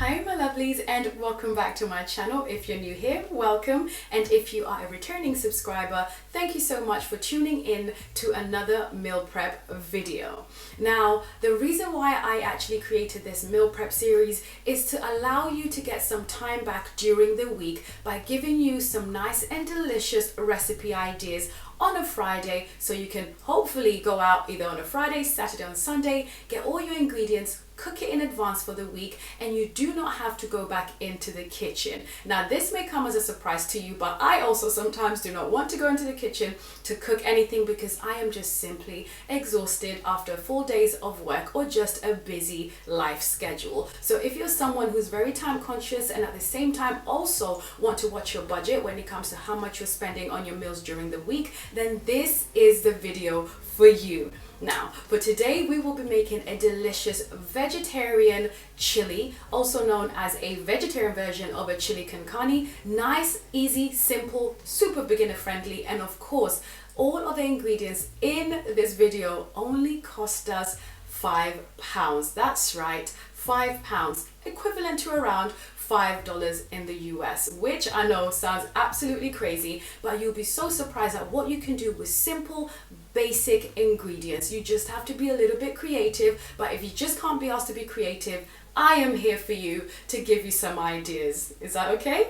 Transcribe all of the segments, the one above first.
Hi my lovelies, and welcome back to my channel. If you're new here, welcome, and if you are a returning subscriber, thank you so much for tuning in to another meal prep video. Now, the reason why I actually created this meal prep series is to allow you to get some time back during the week by giving you some nice and delicious recipe ideas on a Friday, so you can hopefully go out either on a Friday, Saturday, or Sunday, get all your ingredients, cook it in advance for the week, and you do not have to go back into the kitchen. Now, this may come as a surprise to you, but I also sometimes do not want to go into the kitchen to cook anything because I am just simply exhausted after 4 days of work or just a busy life schedule. So if you're someone who's very time conscious and at the same time also want to watch your budget when it comes to how much you're spending on your meals during the week, then this is the video for you. Now, for today, we will be making a delicious vegetarian chili, also known as a vegetarian version of a chili con carne. Nice, easy, simple, super beginner friendly, and of course, all of the ingredients in this video only cost us £5. That's right, £5, equivalent to around $5 in the US, which I know sounds absolutely crazy, but you'll be so surprised at what you can do with simple, basic ingredients. You just have to be a little bit creative, but if you just can't be asked to be creative, I am here for you to give you some ideas. Is that okay?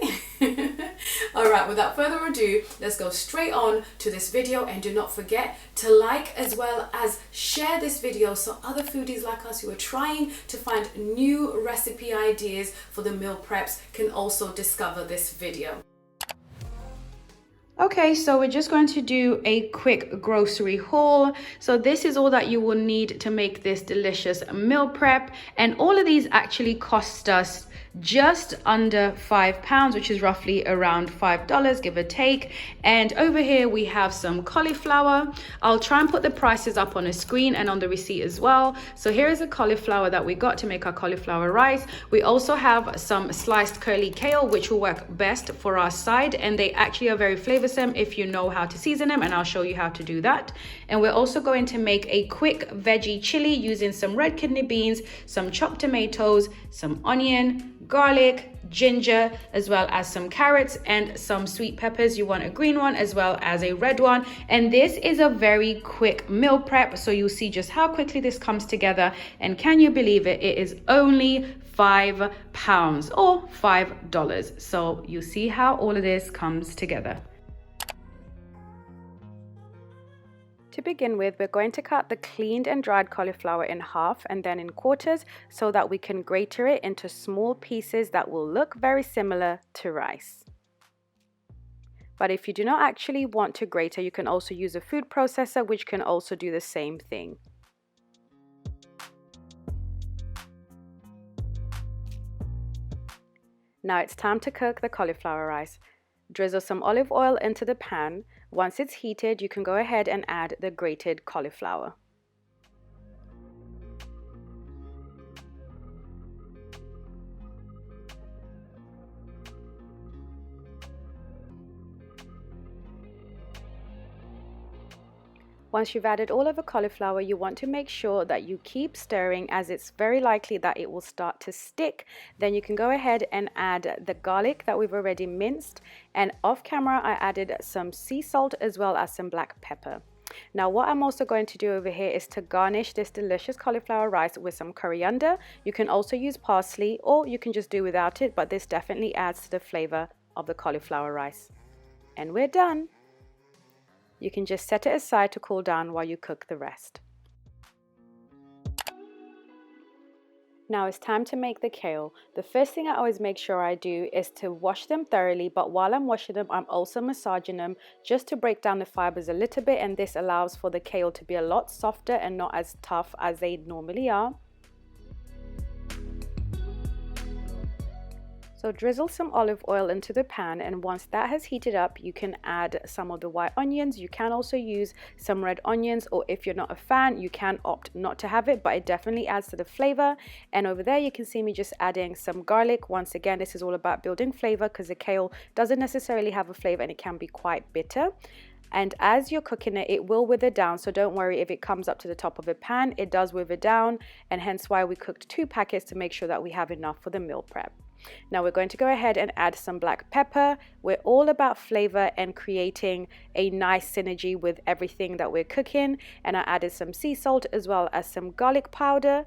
All right, without further ado, let's go straight on to this video, and do not forget to like as well as share this video so other foodies like us who are trying to find new recipe ideas for the meal preps can also discover this video. Okay, so we're just going to do a quick grocery haul. So this is all that you will need to make this delicious meal prep, and all of these actually cost us just under £5, which is roughly around $5, give or take. And over here we have some cauliflower. I'll try and put the prices up on a screen and on the receipt as well. So here is a cauliflower that we got to make our cauliflower rice. We also have some sliced curly kale, which will work best for our side, and they actually are very flavorsome if you know how to season them, and I'll show you how to do that. And we're also going to make a quick veggie chili using some red kidney beans, some chopped tomatoes, some onion, garlic, ginger, as well as some carrots and some sweet peppers. You want a green one as well as a red one. And this is a very quick meal prep, so you'll see just how quickly this comes together. And can you believe it? It is only £5 or $5. So you see how all of this comes together. To begin with, we're going to cut the cleaned and dried cauliflower in half and then in quarters so that we can grate it into small pieces that will look very similar to rice. But if you do not actually want to grate it, you can also use a food processor, which can also do the same thing. Now it's time to cook the cauliflower rice. Drizzle some olive oil into the pan. Once it's heated, you can go ahead and add the grated cauliflower. Once you've added all of the cauliflower, you want to make sure that you keep stirring, as it's very likely that it will start to stick. Then you can go ahead and add the garlic that we've already minced, and off camera I added some sea salt as well as some black pepper. Now what I'm also going to do over here is to garnish this delicious cauliflower rice with some coriander. You can also use parsley, or you can just do without it, but this definitely adds to the flavor of the cauliflower rice. And we're done. You can just set it aside to cool down while you cook the rest. Now it's time to make the kale. The first thing I always make sure I do is to wash them thoroughly, but while I'm washing them, I'm also massaging them just to break down the fibers a little bit, and this allows for the kale to be a lot softer and not as tough as they normally are. So drizzle some olive oil into the pan, and once that has heated up, you can add some of the white onions. You can also use some red onions, or if you're not a fan, you can opt not to have it, but it definitely adds to the flavor. And over there you can see me just adding some garlic. Once again, this is all about building flavor because the kale doesn't necessarily have a flavor and it can be quite bitter. And as you're cooking it, it will wither down, so don't worry if it comes up to the top of the pan. It does wither down, and hence why we cooked 2 packets to make sure that we have enough for the meal prep. Now we're going to go ahead and add some black pepper. We're all about flavor and creating a nice synergy with everything that we're cooking. And I added some sea salt as well as some garlic powder.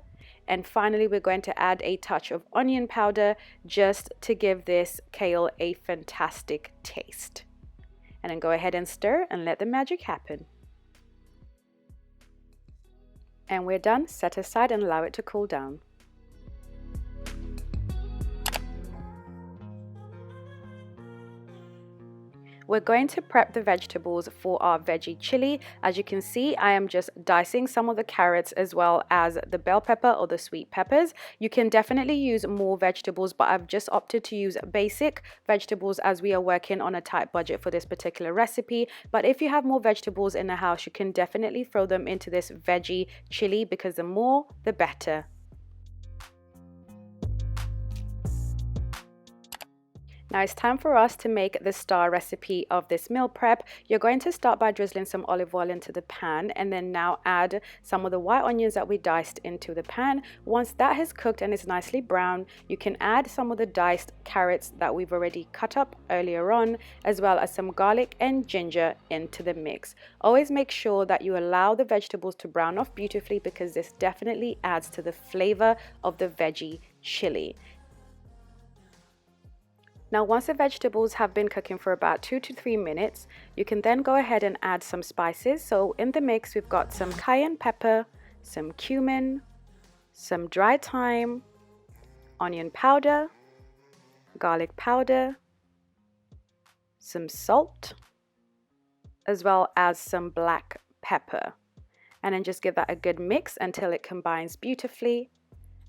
And finally, we're going to add a touch of onion powder just to give this kale a fantastic taste. And then go ahead and stir and let the magic happen. And we're done. Set aside and allow it to cool down. We're going to prep the vegetables for our veggie chili. As you can see, I am just dicing some of the carrots as well as the bell pepper or the sweet peppers. You can definitely use more vegetables, but I've just opted to use basic vegetables as we are working on a tight budget for this particular recipe. But if you have more vegetables in the house, you can definitely throw them into this veggie chili because the more, the better. Now it's time for us to make the star recipe of this meal prep. You're going to start by drizzling some olive oil into the pan, and then now add some of the white onions that we diced into the pan. Once that has cooked and is nicely brown, you can add some of the diced carrots that we've already cut up earlier on, as well as some garlic and ginger into the mix. Always make sure that you allow the vegetables to brown off beautifully because this definitely adds to the flavor of the veggie chili. Now once the vegetables have been cooking for about 2 to 3 minutes, you can then go ahead and add some spices. So in the mix we've got some cayenne pepper, some cumin, some dry thyme, onion powder, garlic powder, some salt, as well as some black pepper. And then just give that a good mix until it combines beautifully.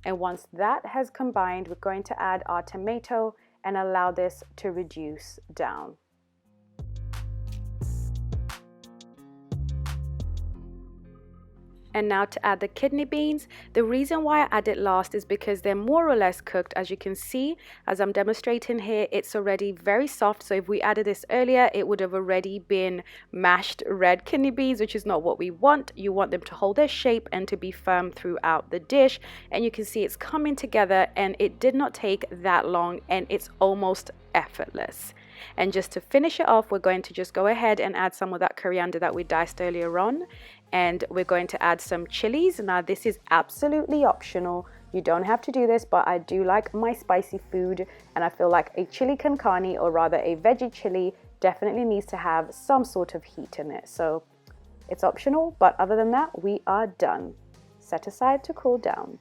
And once that has combined, we're going to add our tomato and allow this to reduce down. And now to add the kidney beans. The reason why I add it last is because they're more or less cooked. As you can see, as I'm demonstrating here, it's already very soft. So if we added this earlier, it would have already been mashed red kidney beans, which is not what we want. You want them to hold their shape and to be firm throughout the dish. And you can see it's coming together, and it did not take that long, and it's almost effortless. And just to finish it off, we're going to just go ahead and add some of that coriander that we diced earlier on. And we're going to add some chilies. Now this is absolutely optional. You don't have to do this, but I do like my spicy food, and I feel like a chili con carne, or rather a veggie chili, definitely needs to have some sort of heat in it. So it's optional, but other than that, we are done. Set aside to cool down.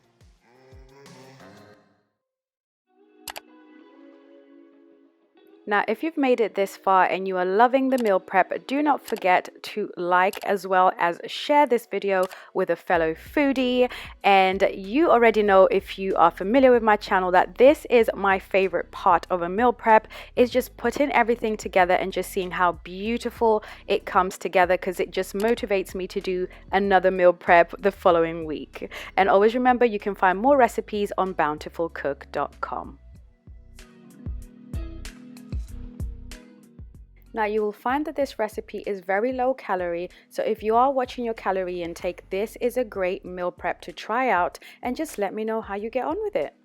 Now, if you've made it this far and you are loving the meal prep, do not forget to like as well as share this video with a fellow foodie. And you already know, if you are familiar with my channel, that this is my favorite part of a meal prep, is just putting everything together and just seeing how beautiful it comes together, because it just motivates me to do another meal prep the following week. And always remember, you can find more recipes on bountifulcook.com. Now you will find that this recipe is very low calorie, so if you are watching your calorie intake, this is a great meal prep to try out, and just let me know how you get on with it.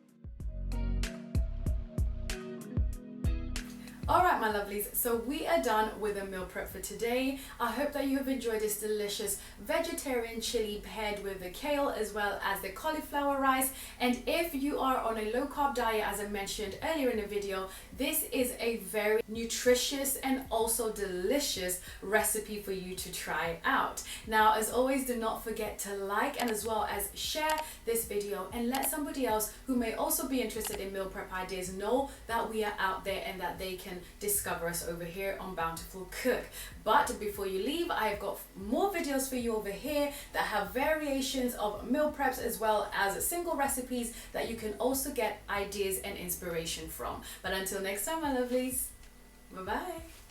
Alright my lovelies, so we are done with a meal prep for today. I hope that you have enjoyed this delicious vegetarian chili paired with the kale as well as the cauliflower rice. And if you are on a low carb diet, as I mentioned earlier in the video, this is a very nutritious and also delicious recipe for you to try out. Now as always, do not forget to like and as well as share this video, and let somebody else who may also be interested in meal prep ideas know that we are out there and that they can discover us over here on Bountiful Cook. But before you leave, I've got more videos for you over here that have variations of meal preps as well as single recipes that you can also get ideas and inspiration from. But until next time, my lovelies, bye bye.